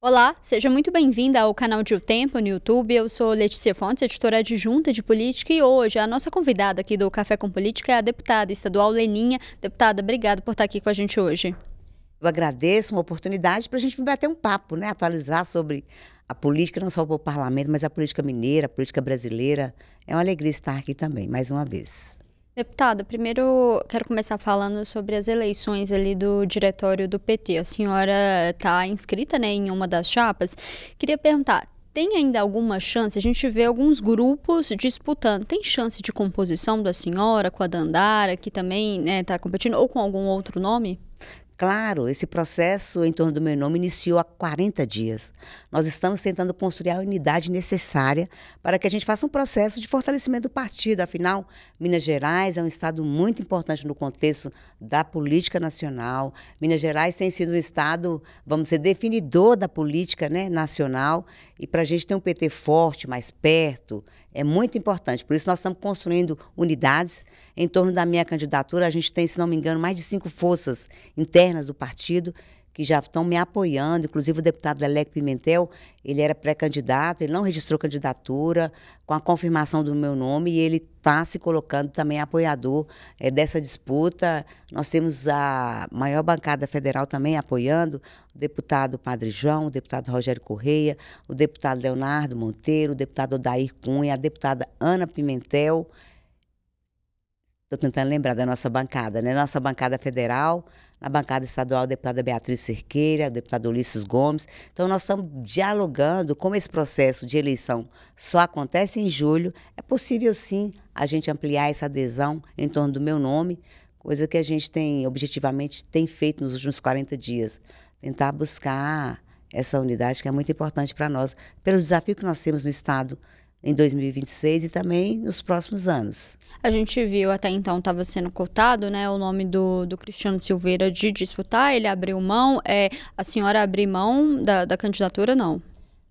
Olá, seja muito bem-vinda ao canal de O Tempo no YouTube. Eu sou Letícia Fontes, editora adjunta de política, e hoje a nossa convidada aqui do Café com Política é a deputada estadual Leninha. Deputada, obrigada por estar aqui com a gente hoje. Eu agradeço uma oportunidade para a gente bater um papo, né? Atualizar sobre a política, não só para o parlamento, mas a política mineira, a política brasileira. É uma alegria estar aqui também, mais uma vez. Deputada, primeiro quero começar falando sobre as eleições ali do diretório do PT. A senhora está inscrita, né, em uma das chapas. Queria perguntar, tem ainda alguma chance? A gente vê alguns grupos disputando. Tem chance de composição da senhora com a Dandara, que também está competindo, ou com algum outro nome? Claro, esse processo em torno do meu nome iniciou há 40 dias. Nós estamos tentando construir a unidade necessária para que a gente faça um processo de fortalecimento do partido. Afinal, Minas Gerais é um estado muito importante no contexto da política nacional. Minas Gerais tem sido um estado, vamos dizer, definidor da política, né, nacional. E para a gente ter um PT forte, mais perto, é muito importante. Por isso nós estamos construindo unidades. Em torno da minha candidatura, a gente tem, se não me engano, mais de 5 forças internas do partido que já estão me apoiando, inclusive o deputado Leleco Pimentel, ele era pré-candidato, ele não registrou candidatura, com a confirmação do meu nome, e ele está se colocando também apoiador dessa disputa. Nós temos a maior bancada federal também apoiando, o deputado Padre João, o deputado Rogério Correia, o deputado Leonardo Monteiro, o deputado Odair Cunha, a deputada Ana Pimentel. Estou tentando lembrar da nossa bancada, né? Nossa bancada federal, na bancada estadual, a deputada Beatriz Cerqueira, o deputado Ulisses Gomes. Então, nós estamos dialogando. Como esse processo de eleição só acontece em julho, é possível, sim, a gente ampliar essa adesão em torno do meu nome, coisa que a gente objetivamente, tem feito nos últimos 40 dias. Tentar buscar essa unidade que é muito importante para nós, pelos desafios que nós temos no Estado em 2026 e também nos próximos anos. A gente viu até então, estava sendo cotado, né, o nome do Cristiano Silveira de disputar, ele abriu mão. A senhora abriu mão da candidatura, não?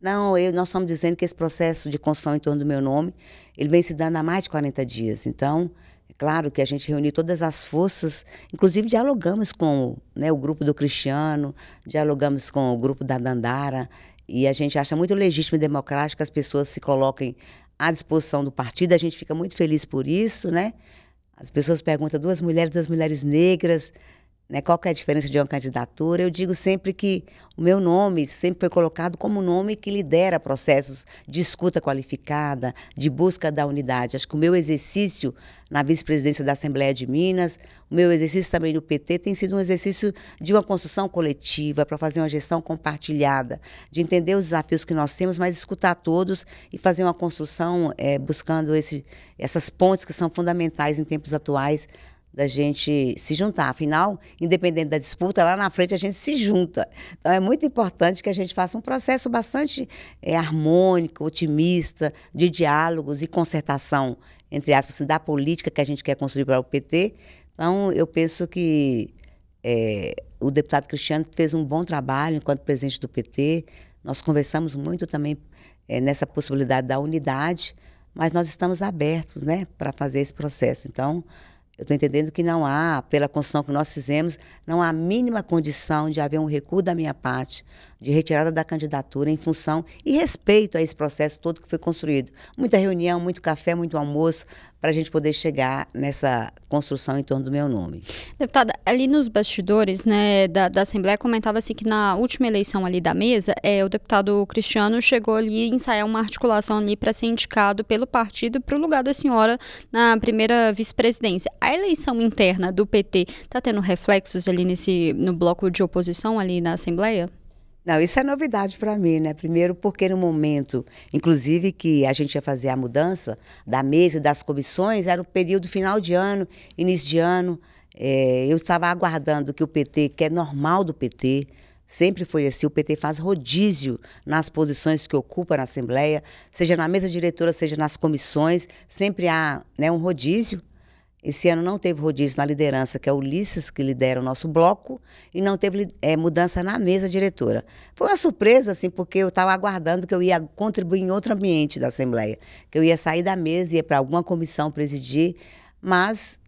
Não, nós estamos dizendo que esse processo de construção em torno do meu nome, ele vem se dando há mais de 40 dias. Então, é claro que a gente reuniu todas as forças, inclusive dialogamos com, né, o grupo do Cristiano, dialogamos com o grupo da Dandara, e a gente acha muito legítimo e democrático que as pessoas se coloquem à disposição do partido. A gente fica muito feliz por isso, né? As pessoas perguntam, duas mulheres negras, né? Qual que é a diferença de uma candidatura? Eu digo sempre que o meu nome sempre foi colocado como um nome que lidera processos de escuta qualificada, de busca da unidade. Acho que o meu exercício na vice-presidência da Assembleia de Minas, o meu exercício também no PT tem sido um exercício de uma construção coletiva, para fazer uma gestão compartilhada, de entender os desafios que nós temos, mas escutar todos e fazer uma construção buscando essas pontes que são fundamentais em tempos atuais, da gente se juntar. Afinal, independente da disputa, lá na frente a gente se junta. Então, é muito importante que a gente faça um processo bastante harmônico, otimista, de diálogos e concertação, entre aspas, da política que a gente quer construir para o PT. Então, eu penso que o deputado Cristiano fez um bom trabalho enquanto presidente do PT. Nós conversamos muito também nessa possibilidade da unidade, mas nós estamos abertos, né, para fazer esse processo. Então, eu estou entendendo que não há, pela construção que nós fizemos, não há a mínima condição de haver um recuo da minha parte, de retirada da candidatura em função e respeito a esse processo todo que foi construído. Muita reunião, muito café, muito almoço, para a gente poder chegar nessa construção em torno do meu nome. Deputada, ali nos bastidores, né, da Assembleia, comentava-se que na última eleição ali da mesa, o deputado Cristiano chegou ali a ensaiar uma articulação ali para ser indicado pelo partido para o lugar da senhora na primeira vice-presidência. A eleição interna do PT está tendo reflexos ali no bloco de oposição ali na Assembleia? Não, isso é novidade para mim, né? Primeiro porque no momento, inclusive, que a gente ia fazer a mudança da mesa e das comissões, era o período final de ano, início de ano. Eu estava aguardando que o PT, que é normal do PT, sempre foi assim, o PT faz rodízio nas posições que ocupa na Assembleia, seja na mesa diretora, seja nas comissões, sempre há, né, um rodízio. Esse ano não teve rodízio na liderança, que é o Ulisses, que lidera o nosso bloco, e não teve mudança na mesa diretora. Foi uma surpresa, assim, porque eu estava aguardando que eu ia contribuir em outro ambiente da Assembleia, que eu ia sair da mesa e ia para alguma comissão presidir, mas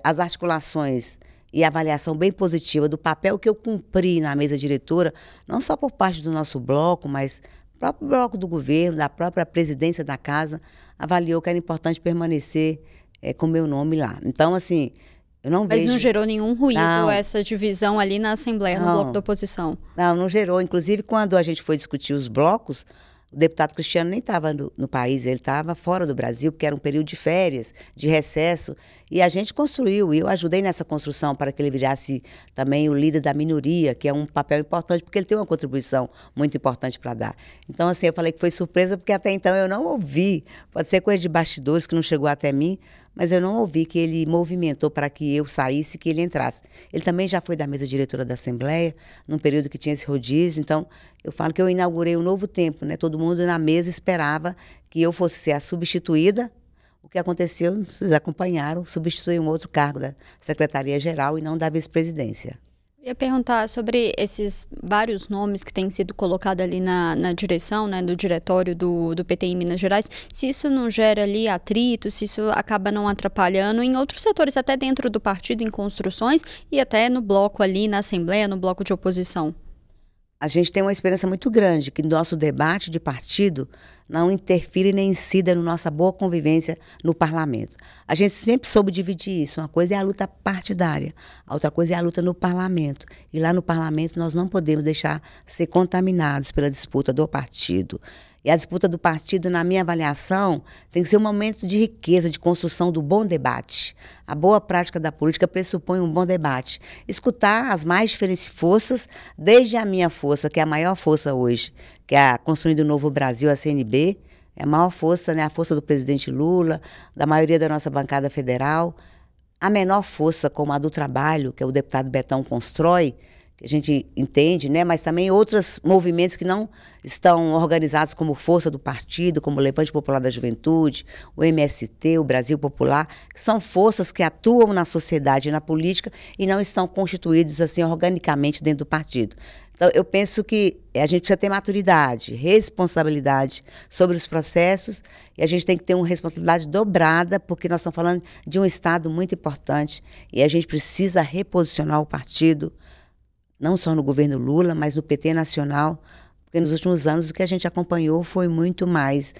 as articulações e avaliação bem positiva do papel que eu cumpri na mesa diretora, não só por parte do nosso bloco, mas o próprio bloco do governo, da própria presidência da casa, avaliou que era importante permanecer com meu nome lá. Então, assim, eu não vejo... Mas não gerou nenhum ruído essa divisão ali na Assembleia, no bloco da oposição? Não gerou. Inclusive, quando a gente foi discutir os blocos, o deputado Cristiano nem estava no país, ele estava fora do Brasil, porque era um período de férias, de recesso, e a gente construiu, e eu ajudei nessa construção para que ele virasse também o líder da minoria, que é um papel importante, porque ele tem uma contribuição muito importante para dar. Então, assim, eu falei que foi surpresa, porque até então eu não ouvi, pode ser coisa de bastidores que não chegou até mim, mas eu não ouvi que ele movimentou para que eu saísse, que ele entrasse. Ele também já foi da mesa diretora da Assembleia, num período que tinha esse rodízio, então eu falo que eu inaugurei um novo tempo, né? Todo mundo na mesa esperava que eu fosse ser a substituída. O que aconteceu, vocês acompanharam, substituí um outro cargo da Secretaria-Geral e não da vice-presidência. Eu ia perguntar sobre esses vários nomes que têm sido colocados ali na direção, né, do diretório do PT em Minas Gerais, se isso não gera ali atrito, se isso acaba não atrapalhando em outros setores, até dentro do partido, em construções e até no bloco ali, na Assembleia, no bloco de oposição. A gente tem uma esperança muito grande que nosso debate de partido não interfira nem incida na nossa boa convivência no parlamento. A gente sempre soube dividir isso. Uma coisa é a luta partidária, a outra coisa é a luta no parlamento. E lá no parlamento nós não podemos deixar ser contaminados pela disputa do partido. E a disputa do partido, na minha avaliação, tem que ser um momento de riqueza, de construção do bom debate. A boa prática da política pressupõe um bom debate. Escutar as mais diferentes forças, desde a minha força, que é a maior força hoje, que é a Construindo o Novo Brasil, a CNB, é a maior força, né, a força do presidente Lula, da maioria da nossa bancada federal. A menor força, como a do trabalho, que é o deputado Betão constrói, que a gente entende, né? Mas também outros movimentos que não estão organizados como força do partido, como o Levante Popular da Juventude, o MST, o Brasil Popular, que são forças que atuam na sociedade e na política e não estão constituídos assim organicamente dentro do partido. Então, eu penso que a gente precisa ter maturidade, responsabilidade sobre os processos e a gente tem que ter uma responsabilidade dobrada, porque nós estamos falando de um Estado muito importante e a gente precisa reposicionar o partido, não só no governo Lula, mas no PT nacional, porque nos últimos anos o que a gente acompanhou foi muito mais,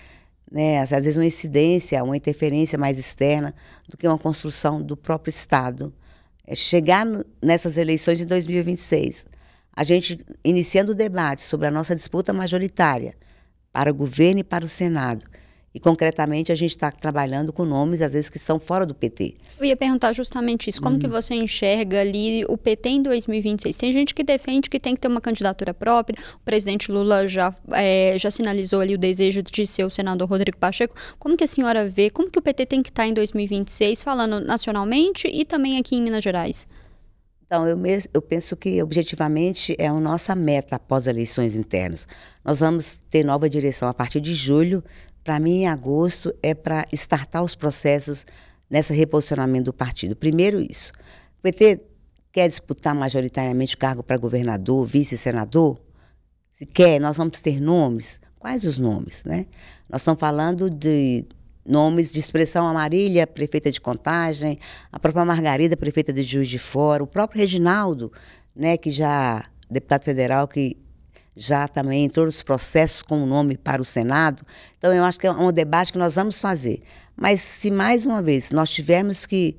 né, às vezes uma incidência, uma interferência mais externa do que uma construção do próprio Estado. Chegar nessas eleições em 2026, a gente iniciando o debate sobre a nossa disputa majoritária para o governo e para o Senado. E, concretamente, a gente está trabalhando com nomes, às vezes, que estão fora do PT. Eu ia perguntar justamente isso. Como que você enxerga ali o PT em 2026? Tem gente que defende que tem que ter uma candidatura própria. O presidente Lula já sinalizou ali o desejo de ser o senador Rodrigo Pacheco. Como que a senhora vê? Como que o PT tem que estar em 2026, falando nacionalmente e também aqui em Minas Gerais? Então, eu penso que, objetivamente, é a nossa meta após as eleições internas. Nós vamos ter nova direção a partir de julho. Para mim, em agosto, é para startar os processos nesse reposicionamento do partido. Primeiro isso. O PT quer disputar majoritariamente o cargo para governador, vice-senador? Se quer, nós vamos ter nomes. Quais os nomes, né? Nós estamos falando de nomes de expressão Amarília, prefeita de Contagem, a própria Margarida, prefeita de Juiz de Fora, o próprio Reginaldo, né, que já, deputado federal, que já também entrou nos processos com o nome para o Senado. Então, eu acho que é um debate que nós vamos fazer. Mas se, mais uma vez, nós tivermos que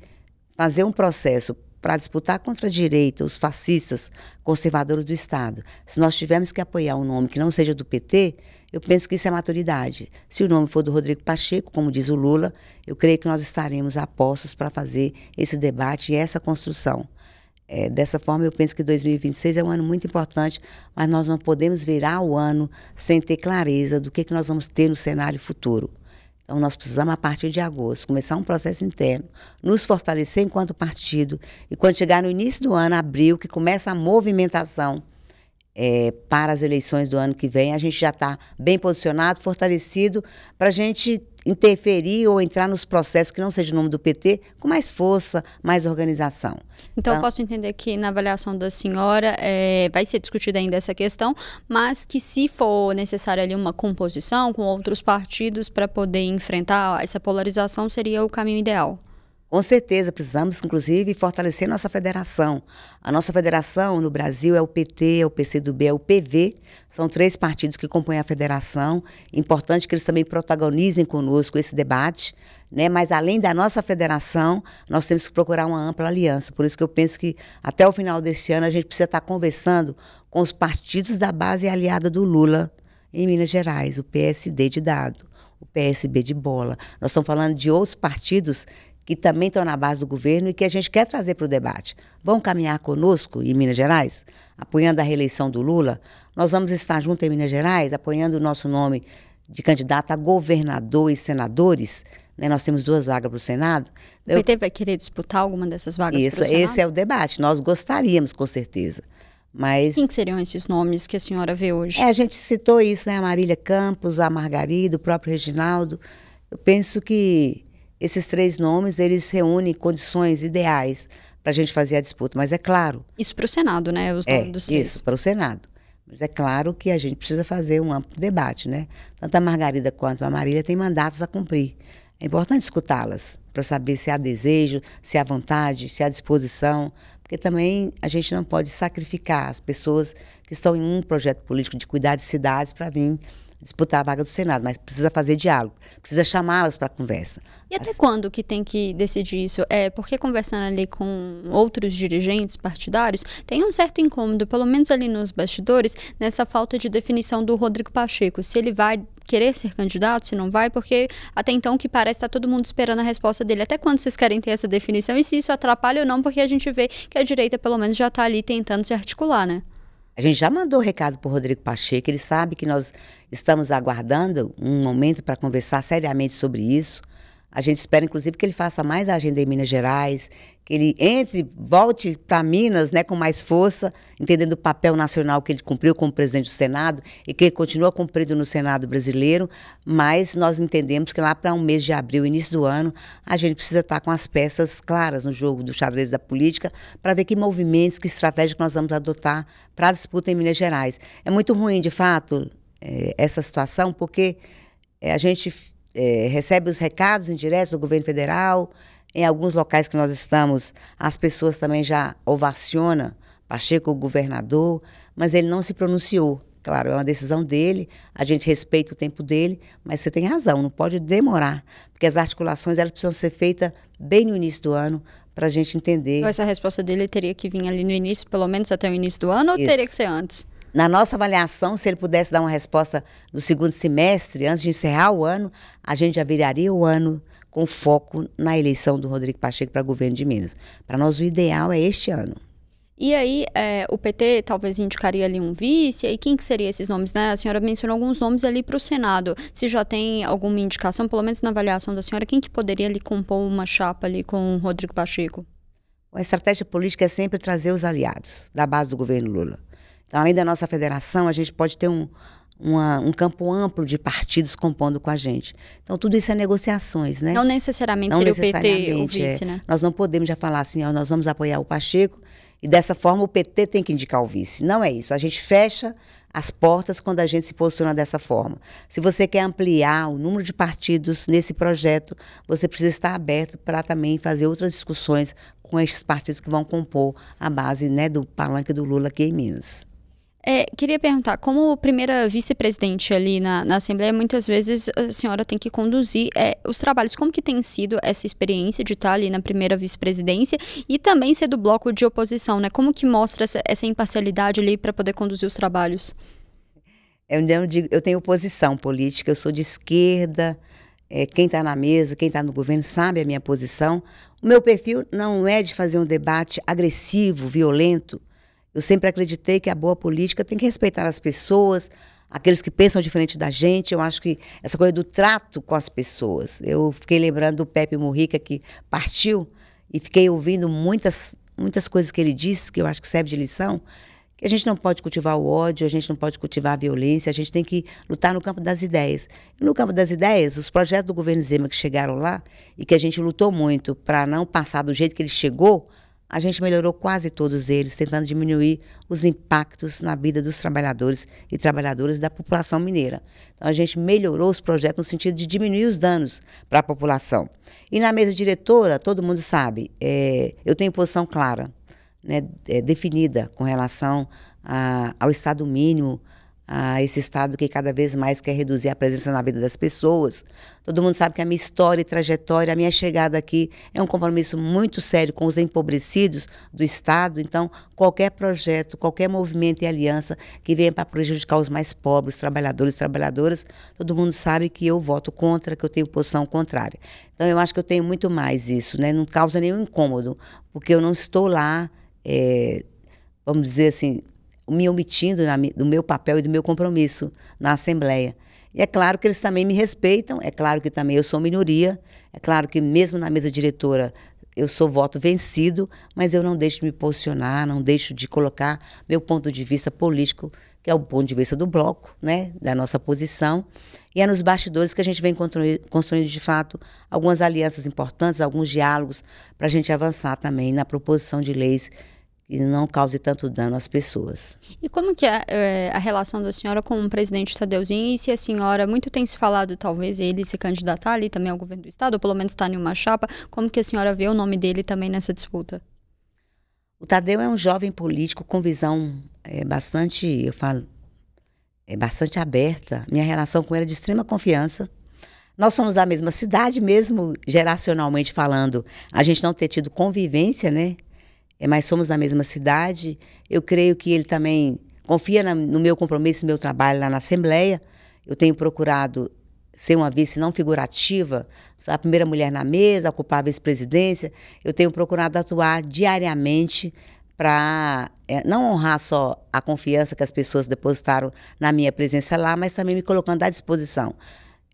fazer um processo para disputar contra a direita, os fascistas, conservadores do Estado, se nós tivermos que apoiar um nome que não seja do PT, eu penso que isso é maturidade. Se o nome for do Rodrigo Pacheco, como diz o Lula, eu creio que nós estaremos a postos para fazer esse debate e essa construção. Dessa forma, eu penso que 2026 é um ano muito importante, mas nós não podemos virar o ano sem ter clareza do que nós vamos ter no cenário futuro. Então, nós precisamos, a partir de agosto, começar um processo interno, nos fortalecer enquanto partido, e quando chegar no início do ano, abril, que começa a movimentação para as eleições do ano que vem, a gente já está bem posicionado, fortalecido, para a gente interferir ou entrar nos processos que não seja o nome do PT, com mais força, mais organização. Então, eu posso entender que na avaliação da senhora vai ser discutida ainda essa questão, mas que se for necessária ali uma composição com outros partidos para poder enfrentar essa polarização, seria o caminho ideal. Com certeza, precisamos, inclusive, fortalecer nossa federação. A nossa federação no Brasil é o PT, é o PCdoB, é o PV. São 3 partidos que compõem a federação. Importante que eles também protagonizem conosco esse debate, né? Mas, além da nossa federação, nós temos que procurar uma ampla aliança. Por isso que eu penso que, até o final deste ano, a gente precisa estar conversando com os partidos da base aliada do Lula em Minas Gerais, o PSD de Dado, o PSB de Bola. Nós estamos falando de outros partidos que também estão na base do governo e que a gente quer trazer para o debate. Vão caminhar conosco em Minas Gerais, apoiando a reeleição do Lula? Nós vamos estar juntos em Minas Gerais, apoiando o nosso nome de candidato a governador e senadores, né? Nós temos 2 vagas para o Senado. O PT vai querer disputar alguma dessas vagas para o Senado? Esse é o debate. Nós gostaríamos, com certeza. Mas quem que seriam esses nomes que a senhora vê hoje? A gente citou isso, né? A Marília Campos, a Margarida, o próprio Reginaldo. Eu penso que esses 3 nomes, eles reúnem condições ideais para a gente fazer a disputa. Mas é claro... Isso para o Senado, né? Os nomes dos 3. Isso, para o Senado. Mas é claro que a gente precisa fazer um amplo debate, né? Tanto a Margarida quanto a Marília têm mandatos a cumprir. É importante escutá-las, para saber se há desejo, se há vontade, se há disposição, porque também a gente não pode sacrificar as pessoas que estão em um projeto político de cuidar de cidades para vir disputar a vaga do Senado, mas precisa fazer diálogo, precisa chamá-las para a conversa. E até quando que tem que decidir isso? Porque conversando ali com outros dirigentes partidários, tem um certo incômodo, pelo menos ali nos bastidores, nessa falta de definição do Rodrigo Pacheco, se ele vai querer ser candidato, se não vai, porque até então que parece está todo mundo esperando a resposta dele. Até quando vocês querem ter essa definição e se isso atrapalha ou não, porque a gente vê que a direita pelo menos já está ali tentando se articular, né? A gente já mandou recado para o Rodrigo Pacheco, ele sabe que nós estamos aguardando um momento para conversar seriamente sobre isso. A gente espera, inclusive, que ele faça mais a agenda em Minas Gerais, que ele volte para Minas, né, com mais força, entendendo o papel nacional que ele cumpriu como presidente do Senado e que ele continua cumprindo no Senado brasileiro, mas nós entendemos que lá para um mês de abril, início do ano, a gente precisa estar com as peças claras no jogo do xadrez da política para ver que movimentos, que estratégia que nós vamos adotar para a disputa em Minas Gerais. É muito ruim, de fato, essa situação, porque a gente recebe os recados indiretos do governo federal. Em alguns locais que nós estamos, as pessoas também já ovacionam Pacheco, o governador, mas ele não se pronunciou. Claro, é uma decisão dele, a gente respeita o tempo dele, mas você tem razão, não pode demorar, porque as articulações elas precisam ser feitas bem no início do ano, para a gente entender. Então, essa resposta dele teria que vir ali no início, pelo menos até o início do ano, ou teria que ser antes? Na nossa avaliação, se ele pudesse dar uma resposta no segundo semestre, antes de encerrar o ano, a gente já viraria o ano com foco na eleição do Rodrigo Pacheco para governo de Minas. Para nós, o ideal é este ano. E aí, o PT talvez indicaria ali um vice, e quem que seriam esses nomes, né? A senhora mencionou alguns nomes ali para o Senado. Se já tem alguma indicação, pelo menos na avaliação da senhora, quem que poderia ali compor uma chapa ali com o Rodrigo Pacheco? A estratégia política é sempre trazer os aliados da base do governo Lula. Então, além da nossa federação, a gente pode ter um campo amplo de partidos compondo com a gente. Então, tudo isso é negociações, né? Não necessariamente seria o PT o vice, né? Nós não podemos já falar assim, nós vamos apoiar o Pacheco e dessa forma o PT tem que indicar o vice. Não é isso. A gente fecha as portas quando a gente se posiciona dessa forma. Se você quer ampliar o número de partidos nesse projeto, você precisa estar aberto para também fazer outras discussões com esses partidos que vão compor a base, né, do palanque do Lula aqui em Minas. Queria perguntar, como primeira vice-presidente ali na Assembleia, muitas vezes a senhora tem que conduzir os trabalhos. Como que tem sido essa experiência de estar ali na primeira vice-presidência e também ser do bloco de oposição, né? Como que mostra essa imparcialidade ali para poder conduzir os trabalhos? Eu tenho posição política, eu sou de esquerda, quem está na mesa, quem está no governo sabe a minha posição. O meu perfil não é de fazer um debate agressivo, violento. Eu sempre acreditei que a boa política tem que respeitar as pessoas, aqueles que pensam diferente da gente. Eu acho que essa coisa do trato com as pessoas. Eu fiquei lembrando do Pepe Mujica, que partiu, e fiquei ouvindo muitas coisas que ele disse, que eu acho que serve de lição, que a gente não pode cultivar o ódio, a gente não pode cultivar a violência, a gente tem que lutar no campo das ideias. E no campo das ideias, os projetos do governo Zema que chegaram lá, e que a gente lutou muito para não passar do jeito que ele chegou, a gente melhorou quase todos eles, tentando diminuir os impactos na vida dos trabalhadores e trabalhadoras da população mineira. Então, a gente melhorou os projetos no sentido de diminuir os danos para a população. E na mesa diretora, todo mundo sabe, eu tenho posição clara, né, definida com relação ao Estado mínimo, a esse Estado que cada vez mais quer reduzir a presença na vida das pessoas. Todo mundo sabe que a minha história e trajetória, a minha chegada aqui é um compromisso muito sério com os empobrecidos do Estado. Então, qualquer projeto, qualquer movimento e aliança que venha para prejudicar os mais pobres, trabalhadores e trabalhadoras, todo mundo sabe que eu voto contra, que eu tenho posição contrária. Então, eu acho que eu tenho muito mais isso, né? Não causa nenhum incômodo, porque eu não estou lá, vamos dizer assim, me omitindo do meu papel e do meu compromisso na Assembleia. E é claro que eles também me respeitam, é claro que também eu sou minoria, é claro que mesmo na mesa diretora eu sou voto vencido, mas eu não deixo de me posicionar, não deixo de colocar meu ponto de vista político, que é o ponto de vista do bloco, né, da nossa posição. E é nos bastidores que a gente vem construindo, de fato, algumas alianças importantes, alguns diálogos, para a gente avançar também na proposição de leis e não cause tanto dano às pessoas. E como que é a relação da senhora com o presidente Tadeuzinho? E se a senhora, muito tem se falado, talvez ele se candidatar ali também ao governo do estado, ou pelo menos estar em uma chapa, como que a senhora vê o nome dele também nessa disputa? O Tadeu é um jovem político com visão bastante aberta. Minha relação com ele é de extrema confiança. Nós somos da mesma cidade, mesmo geracionalmente falando, a gente não ter tido convivência, né? Mas somos da mesma cidade. Eu creio que ele também confia no meu compromisso, no meu trabalho lá na Assembleia. Eu tenho procurado ser uma vice não figurativa, a primeira mulher na mesa, ocupar a vice-presidência. Eu tenho procurado atuar diariamente para não honrar só a confiança que as pessoas depositaram na minha presença lá, mas também me colocando à disposição.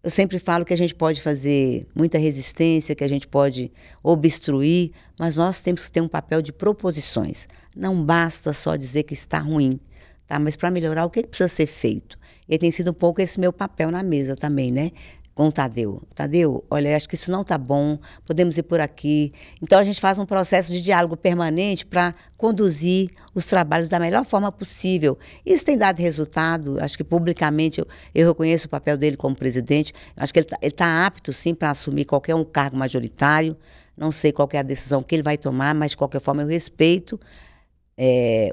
Eu sempre falo que a gente pode fazer muita resistência, que a gente pode obstruir, mas nós temos que ter um papel de proposições. Não basta só dizer que está ruim, tá? Mas para melhorar, o que precisa ser feito? E tem sido um pouco esse meu papel na mesa também, né? Com o Tadeu. Tadeu, olha, acho que isso não está bom, podemos ir por aqui. Então, a gente faz um processo de diálogo permanente para conduzir os trabalhos da melhor forma possível. Isso tem dado resultado, acho que publicamente eu reconheço o papel dele como presidente, acho que ele tá apto, sim, para assumir qualquer um cargo majoritário. Não sei qual que é a decisão que ele vai tomar, mas, de qualquer forma, eu respeito.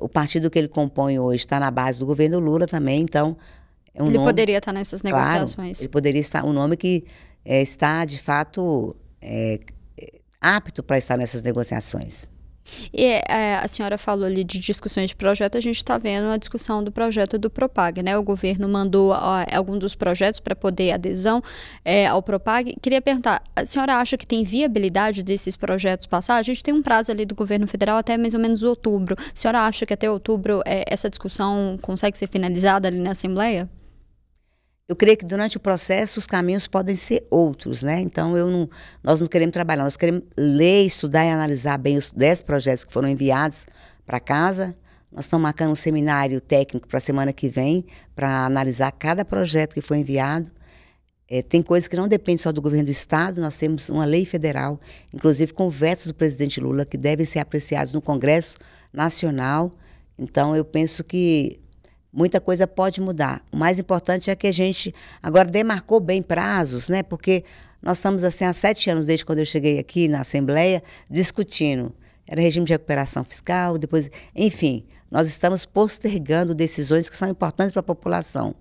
O partido que ele compõe hoje está na base do governo Lula também, então... Ele poderia estar nessas negociações. Claro, ele poderia estar, um nome que está, de fato, apto para estar nessas negociações. E a senhora falou ali de discussões de projeto, a gente está vendo a discussão do projeto do Propag, né? O governo mandou algum dos projetos para poder adesão ao Propag. Queria perguntar, a senhora acha que tem viabilidade desses projetos passar? A gente tem um prazo ali do governo federal até mais ou menos outubro. A senhora acha que até outubro essa discussão consegue ser finalizada ali na Assembleia? Eu creio que durante o processo os caminhos podem ser outros, né? Então, nós não queremos trabalhar, nós queremos ler, estudar e analisar bem os 10 projetos que foram enviados para casa. Nós estamos marcando um seminário técnico para a semana que vem, para analisar cada projeto que foi enviado. Tem coisas que não dependem só do governo do Estado, nós temos uma lei federal, inclusive com vetos do presidente Lula, que devem ser apreciados no Congresso Nacional. Então, eu penso que muita coisa pode mudar. O mais importante é que a gente agora demarcou bem prazos, né? Porque nós estamos assim há 7 anos, desde quando eu cheguei aqui na Assembleia, discutindo. Era regime de recuperação fiscal, depois... Enfim, nós estamos postergando decisões que são importantes para a população.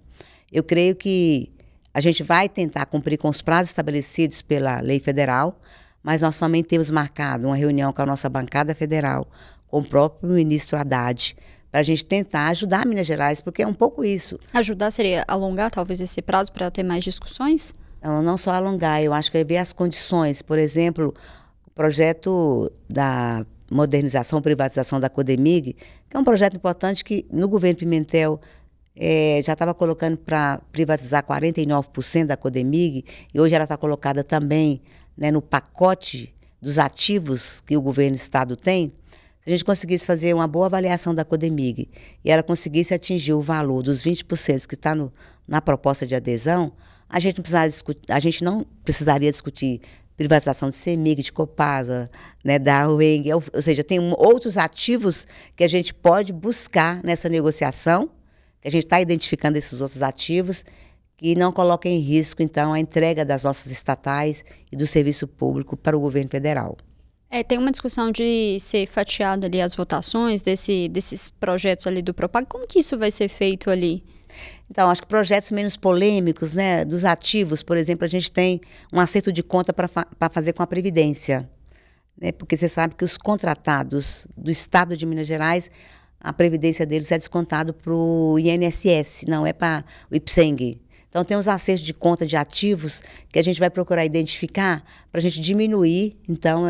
Eu creio que a gente vai tentar cumprir com os prazos estabelecidos pela lei federal, mas nós também temos marcado uma reunião com a nossa bancada federal, com o próprio ministro Haddad, para a gente tentar ajudar Minas Gerais, porque é um pouco isso. Ajudar seria alongar talvez esse prazo para ter mais discussões? Não só alongar, eu acho que é ver as condições. Por exemplo, o projeto da modernização, privatização da Codemig, que é um projeto importante que no governo Pimentel já estava colocando para privatizar 49% da Codemig, e hoje ela está colocada também, né, no pacote dos ativos que o governo do Estado tem. Se a gente conseguisse fazer uma boa avaliação da Codemig e ela conseguisse atingir o valor dos 20% que está na proposta de adesão, a gente não precisaria discutir privatização de CEMIG, de Copasa, né, da UENG, ou seja, tem outros ativos que a gente pode buscar nessa negociação, que a gente está identificando esses outros ativos, que não coloquem em risco, então, a entrega das nossas estatais e do serviço público para o governo federal. Tem uma discussão de ser fatiado ali as votações desses projetos ali do Propag. Como que isso vai ser feito ali? Então, acho que projetos menos polêmicos, né, dos ativos, por exemplo, a gente tem um acerto de conta para fazer com a Previdência, né, porque você sabe que os contratados do Estado de Minas Gerais, a Previdência deles é descontado para o INSS, não é para o IPSENG. Então, tem os acertos de conta de ativos que a gente vai procurar identificar para a gente diminuir, então,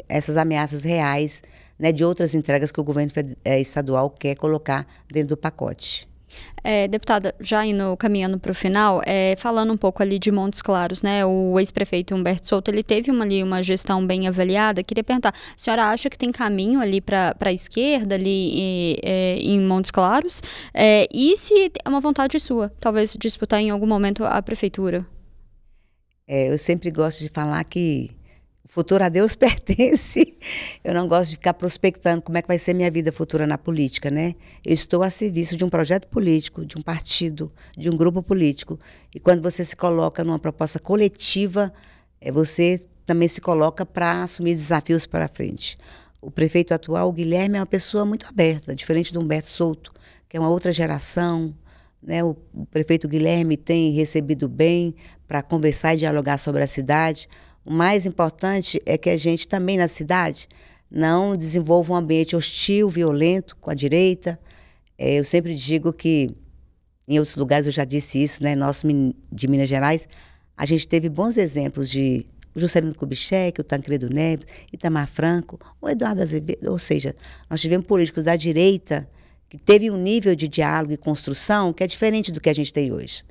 essas ameaças reais, né, de outras entregas que o governo estadual quer colocar dentro do pacote. Deputada, já caminhando para o final, falando um pouco ali de Montes Claros, né? O ex-prefeito Humberto Souto, ele teve uma gestão bem avaliada. Queria perguntar, a senhora acha que tem caminho ali para a esquerda, ali em Montes Claros? E se é uma vontade sua, talvez disputar em algum momento a prefeitura? Eu sempre gosto de falar que o futuro a Deus pertence. Eu não gosto de ficar prospectando como é que vai ser minha vida futura na política, né? Eu estou a serviço de um projeto político, de um partido, de um grupo político. E quando você se coloca numa proposta coletiva, você também se coloca para assumir desafios para frente. O prefeito atual, o Guilherme, é uma pessoa muito aberta, diferente do Humberto Souto, que é uma outra geração, né? O prefeito Guilherme tem recebido bem para conversar e dialogar sobre a cidade. O mais importante é que a gente também na cidade não desenvolva um ambiente hostil, violento com a direita. Eu sempre digo que, em outros lugares eu já disse isso, né? Nós de Minas Gerais, a gente teve bons exemplos de Juscelino Kubitschek, o Tancredo Neves, Itamar Franco, o Eduardo Azevedo, ou seja, nós tivemos políticos da direita que teve um nível de diálogo e construção que é diferente do que a gente tem hoje.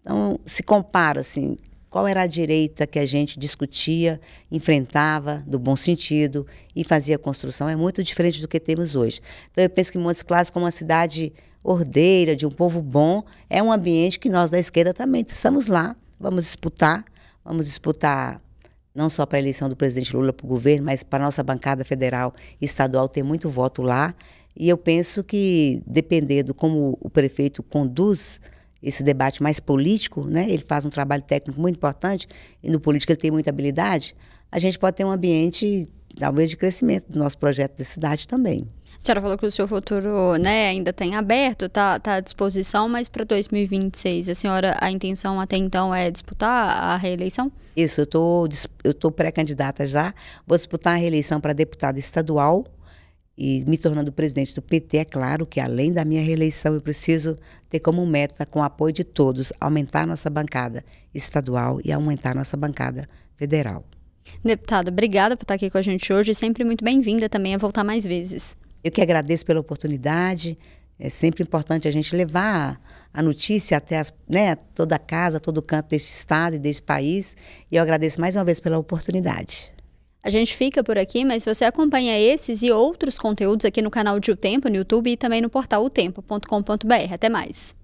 Então, se compara, assim, qual era a direita que a gente discutia, enfrentava, do bom sentido, e fazia construção, é muito diferente do que temos hoje. Então, eu penso que Montes Claros, como uma cidade ordeira, de um povo bom, é um ambiente que nós da esquerda também estamos lá, vamos disputar não só para a eleição do presidente Lula para o governo, mas para a nossa bancada federal e estadual ter muito voto lá. E eu penso que, dependendo como o prefeito conduz esse debate mais político, né? Ele faz um trabalho técnico muito importante e no político ele tem muita habilidade, a gente pode ter um ambiente, talvez, de crescimento do nosso projeto de cidade também. A senhora falou que o seu futuro, né, ainda tem aberto, tá à disposição, mas para 2026, a intenção até então é disputar a reeleição? Isso, eu tô pré-candidata já, vou disputar a reeleição para deputada estadual, e me tornando presidente do PT, é claro que além da minha reeleição eu preciso ter como meta, com o apoio de todos, aumentar a nossa bancada estadual e aumentar a nossa bancada federal. Deputada, obrigada por estar aqui com a gente hoje e sempre muito bem-vinda também a voltar mais vezes. Eu que agradeço pela oportunidade, é sempre importante a gente levar a notícia até toda a casa, todo canto deste estado e deste país, e eu agradeço mais uma vez pela oportunidade. A gente fica por aqui, mas você acompanha esses e outros conteúdos aqui no canal de O Tempo, no YouTube e também no portal otempo.com.br. Até mais!